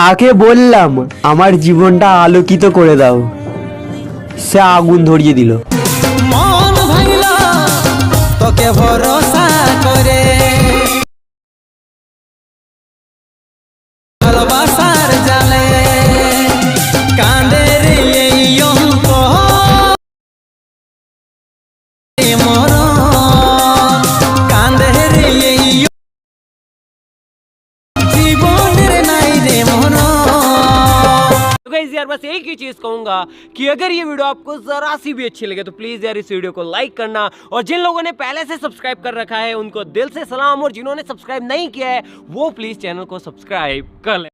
তাকে বললাম আমার জীবনটা আলোকিত করে দাও, সে আগুন ধরিয়ে দিল। মন ভাঙল তোকে ভরসা করে, ভালোবাসার জালে কাঁদে রে এই অন্তর, মরণ কাঁদে রে এই জীবনের নাই রে মরণ। तो गाइस यार बस एक ही चीज कहूंगा कि अगर ये वीडियो आपको जरा सी भी अच्छी लगे तो प्लीज यार इस वीडियो को लाइक करना, और जिन लोगों ने पहले से सब्सक्राइब कर रखा है उनको दिल से सलाम, और जिन्होंने सब्सक्राइब नहीं किया है वो प्लीज चैनल को सब्सक्राइब कर ले।